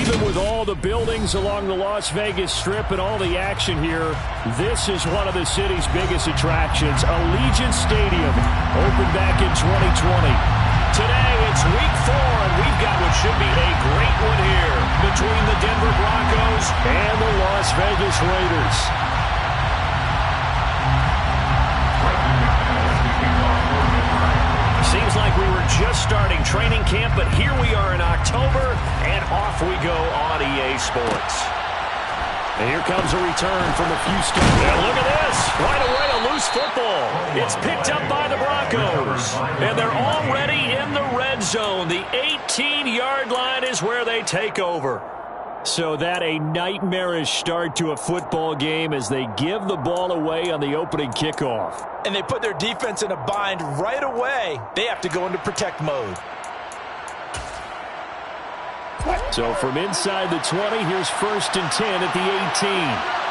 Even with all the buildings along the Las Vegas Strip and all the action here, this is one of the city's biggest attractions. Allegiant Stadium opened back in 2020. Today, it's week 4, and we've got what should be a great one here between the Denver Broncos and the Las Vegas Raiders. Seems like we were just starting training camp, but here we are in October, and off we go on EA Sports. And here comes a return from a few steps. And look at this. Right away, a loose football. It's picked up by the Broncos. And they're already in the red zone. The 18-yard line is where they take over. So that a nightmarish start to a football game as they give the ball away on the opening kickoff. And they put their defense in a bind right away. They have to go into protect mode. So from inside the 20, here's 1st and 10 at the 18.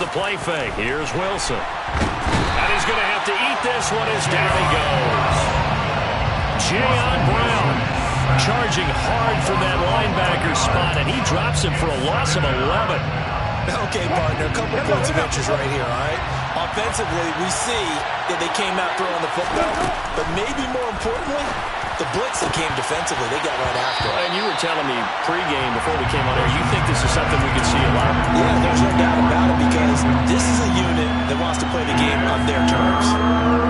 The play fake. Here's Wilson. And he's going to have to eat this one as down he goes. Jayon Brown charging hard from that linebacker spot, and he drops him for a loss of 11. Okay, partner, a couple points of interest right here, all right? Offensively, we see that they came out throwing the football, but maybe more importantly, the blitz that came defensively, they got right after it. And you were telling me pregame before we came on air, you think this is something we could see a lot? Yeah, there's no doubt about it because this is a unit that wants to play the game on their terms.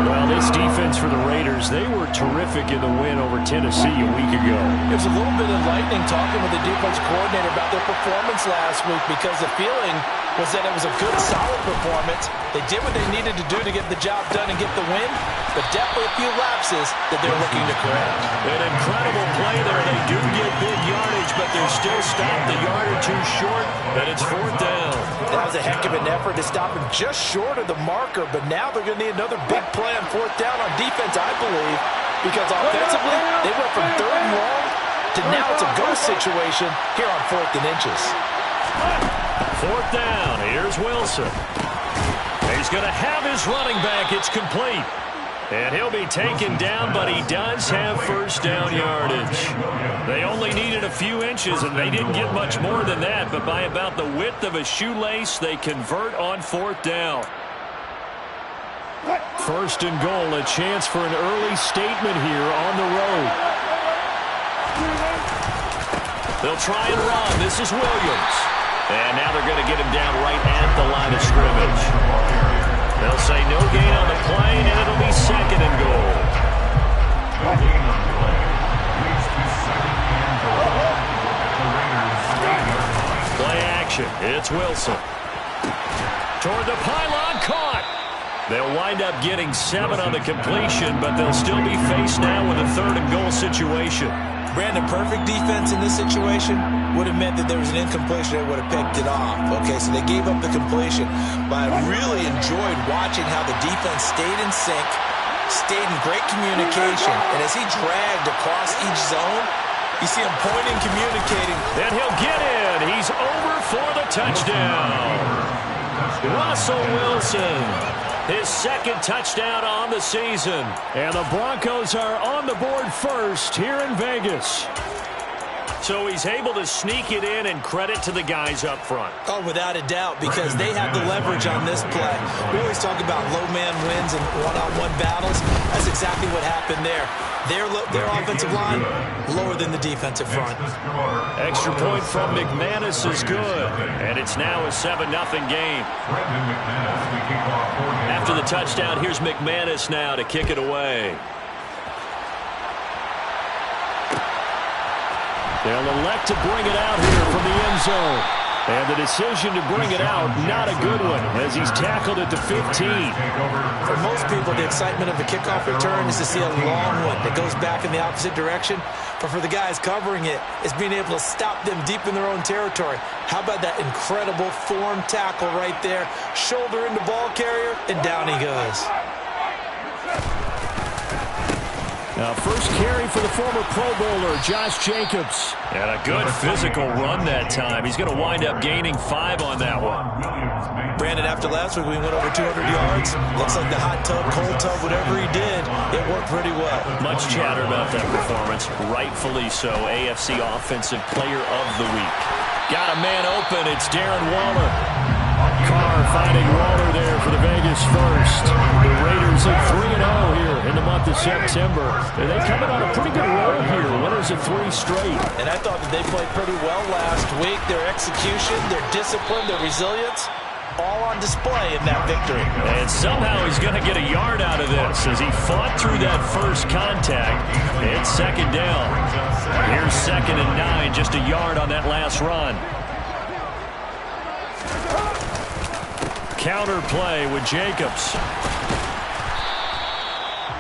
Well, this defense for the Raiders, they were terrific in the win over Tennessee a week ago. It was a little bit enlightening talking with the defense coordinator about their performance last week because the feeling was that it was a good, solid performance. They did what they needed to do to get the job done and get the win, but definitely a few lapses that they're looking to correct. An incredible play there. They do get big yardage, but they're still stopped a yard or two short, and it's 4th down. That was a heck of an effort to stop him just short of the marker, but now they're going to need another big play on 4th down on defense, I believe, because offensively, they went from 3rd and long to now it's a go situation here on 4th and inches. 4th down. Here's Wilson. He's going to have his running back. It's complete. And he'll be taken down, but he does have 1st down yardage. They only needed a few inches, and they didn't get much more than that. But by about the width of a shoelace, they convert on 4th down. 1st and goal, a chance for an early statement here on the road. They'll try and run. This is Williams. And now they're going to get him down right at the line of scrimmage. They'll say no gain on the play, and it'll be 2nd and goal. Play action. It's Wilson. Toward the pylon, caught. They'll wind up getting 7 on the completion, but they'll still be faced now with a 3rd and goal situation. Brandon, perfect defense in this situation would have meant that there was an incompletion that would have picked it off. Okay, so they gave up the completion. But I really enjoyed watching how the defense stayed in sync, stayed in great communication. And as he dragged across each zone, you see him pointing, communicating. And he'll get in. He's over for the touchdown. Russell Wilson. His 2nd touchdown on the season. And the Broncos are on the board first here in Vegas. So he's able to sneak it in, and credit to the guys up front. Oh, without a doubt, because they have the leverage on this play. We always talk about low man wins and one-on-one battles. That's exactly what happened there. Their offensive line lower than the defensive front. Extra point from McManus is good, and it's now a 7-0 game. After the touchdown, here's McManus now to kick it away. They'll elect to bring it out here from the end zone. And the decision to bring it out, not a good one, as he's tackled at the 15. For most people, the excitement of a kickoff return is to see a long one that goes back in the opposite direction. But for the guys covering it, it's being able to stop them deep in their own territory. How about that incredible form tackle right there? Shoulder into ball carrier, and down he goes. First carry for the former Pro Bowler, Josh Jacobs. And a good physical run that time. He's going to wind up gaining 5 on that one. Brandon, after last week we went over 200 yards. Looks like the hot tub, cold tub, whatever he did, it worked pretty well. Much chatter about that performance. Rightfully so. AFC Offensive Player of the Week. Got a man open. It's Darren Waller. Carr finding Waller there for the Vegas first. The Raiders at 3-0 here in the month of September. And they coming on a pretty good roll here. Winners of 3 straight. And I thought that they played pretty well last week. Their execution, their discipline, their resilience, all on display in that victory. And somehow he's going to get a yard out of this as he fought through that first contact. It's second down. Here's 2nd and 9, just a yard on that last run. Counter play with Jacobs.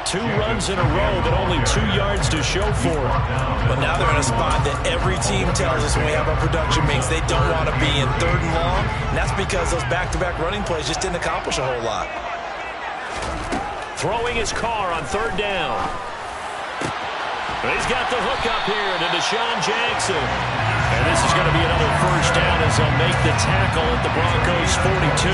2 runs in a row, but only 2 yards to show for it. But now they're in a spot that every team tells us when we have our production meetings they don't want to be in 3rd and long. And that's because those back-to-back running plays just didn't accomplish a whole lot. Throwing his car on 3rd down. He's got the hook up here to Deshaun Jackson. And this is going to be another first down as they'll make the tackle at the Broncos' 42.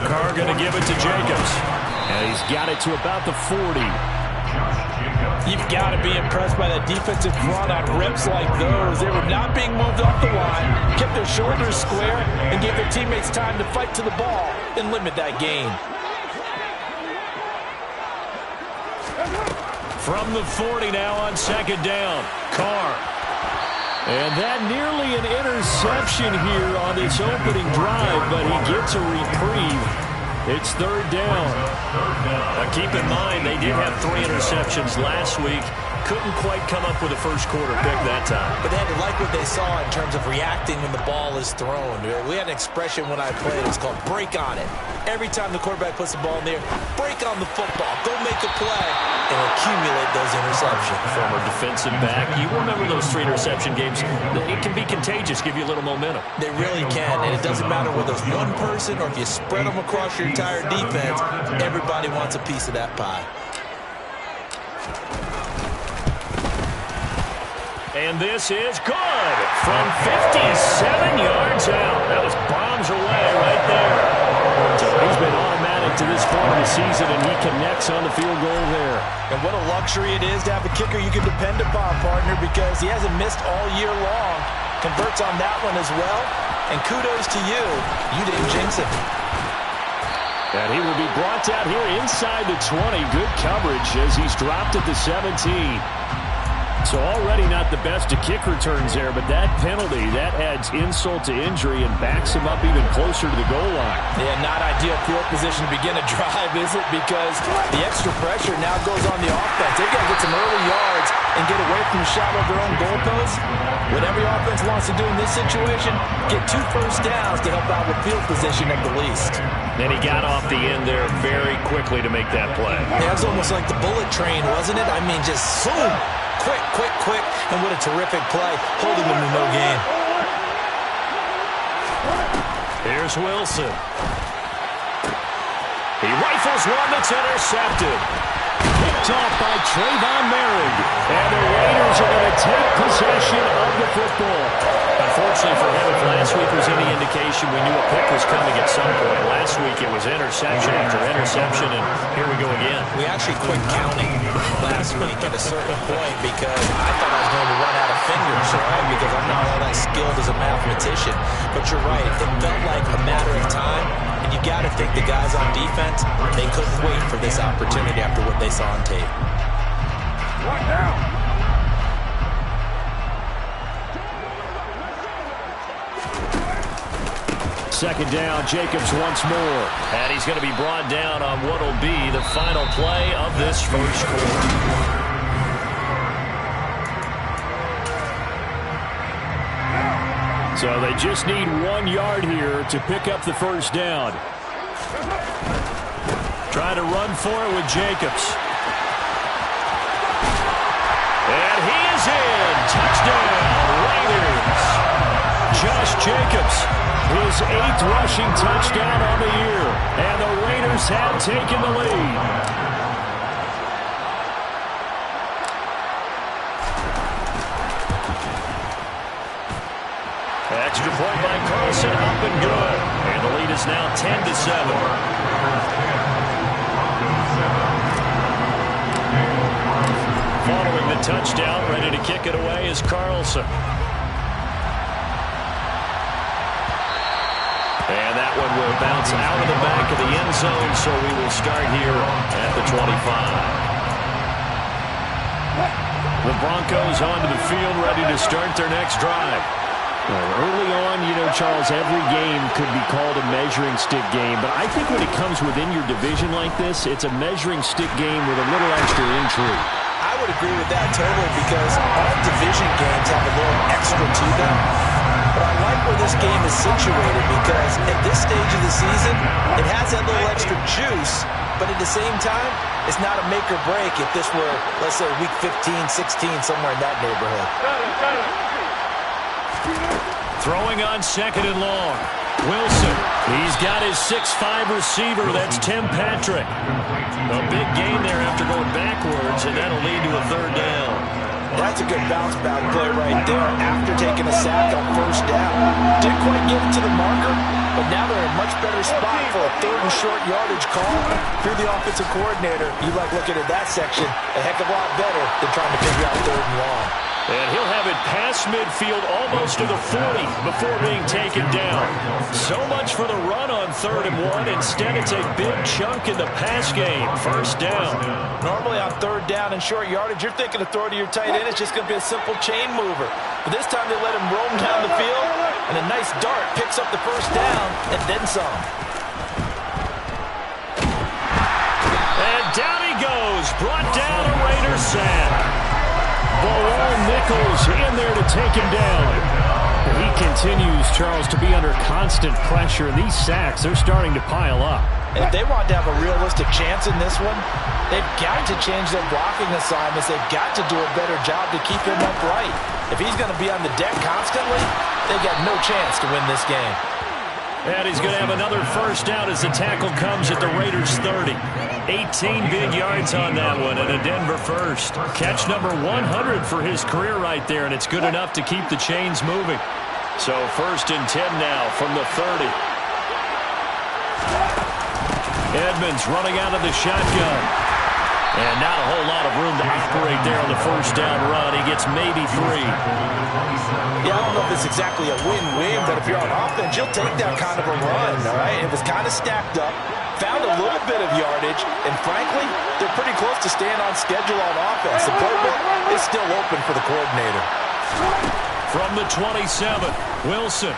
Carr going to give it to Jacobs. And he's got it to about the 40. You've got to be impressed by that defensive front on reps like those. They were not being moved off the line, kept their shoulders square, and gave their teammates time to fight to the ball and limit that gain. From the 40 now on 2nd down. Carr. And that nearly an interception here on this opening drive, but he gets a reprieve. It's 3rd down. Keep in mind, they did have 3 interceptions last week. Couldn't quite come up with a first quarter pick that time. But they had to like what they saw in terms of reacting when the ball is thrown. We had an expression when I played. It's called break on it. Every time the quarterback puts the ball in there, break on the football. Go make a play and accumulate those interceptions. Former defensive back. You remember those 3 interception games. It can be contagious, give you a little momentum. They really can, and it doesn't matter whether it's one person or if you spread them across your entire defense, everybody wants a piece of that pie. And this is good from 57 yards out. That was bombs away right there. So he's been automatic to this point of the season, and he connects on the field goal there. And what a luxury it is to have a kicker you can depend upon, partner, because he hasn't missed all year long. Converts on that one as well. And kudos to you. You didn't jinx it. And he will be brought down here inside the 20. Good coverage as he's dropped at the 17. So already not the best of kick returns there, but that penalty, that adds insult to injury and backs him up even closer to the goal line. Yeah, not ideal field position to begin a drive, is it? Because the extra pressure now goes on the offense. They've got to get some early yards and get away from the shadow of their own goalposts. What every offense wants to do in this situation, get 2 first downs to help out with field position at the least. And he got off the end there very quickly to make that play. Yeah, it was almost like the bullet train, wasn't it? I mean, just boom! Quick, and what a terrific play, holding them to no gain. Here's Wilson. He rifles one that's intercepted. Picked off by Trayvon Merrick. And the Raiders are going to take possession of the football. Unfortunately for him, if last week was any indication, we knew a pick was coming at some point. Last week it was interception after interception, and here we go again. We actually quit counting last week at a certain point because I thought I was going to run out of fingers, right? Because I'm not all that skilled as a mathematician. But you're right, it felt like a matter of time, and you got to think the guys on defense, they couldn't wait for this opportunity after what they saw on tape. What now? Second down, Jacobs once more. And he's going to be brought down on what will be the final play of this first quarter. So they just need 1 yard here to pick up the first down. Trying to run for it with Jacobs. And he is in. Touchdown, Raiders. Josh Jacobs. His 8th rushing touchdown on the year. And the Raiders have taken the lead. Extra point by Carlson, up and good. And the lead is now 10-7. Following the touchdown, ready to kick it away is Carlson. And that one will bounce out of the back of the end zone, so we will start here at the 25. The Broncos onto the field, ready to start their next drive. Early on, Charles, every game could be called a measuring stick game. But I think when it comes within your division like this, it's a measuring stick game with a little extra intrigue. I would agree with that totally because all division games have a little extra to them. But I like where this game is situated because at this stage of the season, it has that little extra juice. But at the same time, it's not a make or break if this were, let's say, week 15, 16, somewhere in that neighborhood. Throwing on 2nd and long. Wilson. He's got his 6'5 receiver. That's Tim Patrick. A big gain there after going backwards, and that'll lead to a 3rd down. That's a good bounce back play right there after taking a sack on 1st down. Didn't quite get it to the marker, but now they're in a much better spot for a 3rd and short yardage call. If you're the offensive coordinator, you like looking at that section a heck of a lot better than trying to figure out 3rd and long. And he'll have it past midfield almost to the 40 before being taken down. So much for the run on 3rd and 1. Instead, it's a big chunk in the pass game. 1st down. Normally on 3rd down and short yardage, you're thinking of throw to your tight end. It's just going to be a simple chain mover. But this time they let him roam down the field, and a nice dart picks up the 1st down and then some. And down he goes. Brought down a Raiders sack. Nichols in there to take him down. He continues, Charles, to be under constant pressure. These sacks, they're starting to pile up. And if they want to have a realistic chance in this one, they've got to change their blocking assignments. They've got to do a better job to keep him upright. If he's going to be on the deck constantly, they've got no chance to win this game. And he's going to have another 1st down as the tackle comes at the Raiders' 30. 18 big yards on that one, and a Denver first. Catch number 100 for his career right there, and it's good enough to keep the chains moving. So 1st and 10 now from the 30. Edmonds running out of the shotgun. And not a whole lot of room to operate there on the 1st down run. He gets maybe 3. Yeah, I don't know if it's exactly a win-win, but if you're on offense, you'll take that kind of a run, all right? It was kind of stacked up, found a little bit of yardage, and frankly, they're pretty close to staying on schedule on offense. The playbook is still open for the coordinator. From the 27, Wilson.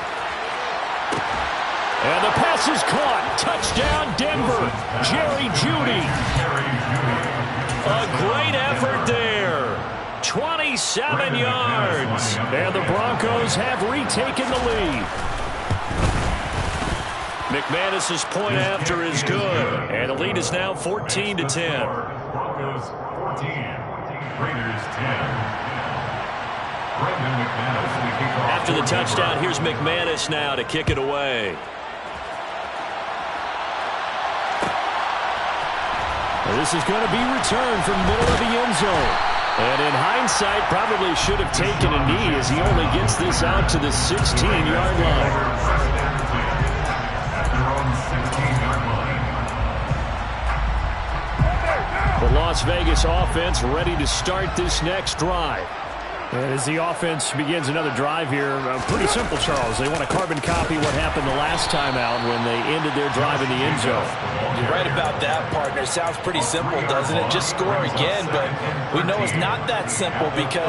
And the pass is caught. Touchdown, Denver. Jerry Jeudy. A great effort there. 27 yards. And the Broncos have retaken the lead. McManus's point after is good. And the lead is now 14-10. Broncos 14, Raiders 10. After the touchdown, here's McManus now to kick it away. This is going to be returned from the middle of the end zone. And in hindsight, probably should have taken a knee as he only gets this out to the 16-yard line. The Las Vegas offense ready to start this next drive. And as the offense begins another drive here, pretty simple, Charles. They want to carbon copy what happened the last time out when they ended their drive in the end zone. You're right about that, partner. Sounds pretty simple, doesn't it? Just score again, but we know it's not that simple because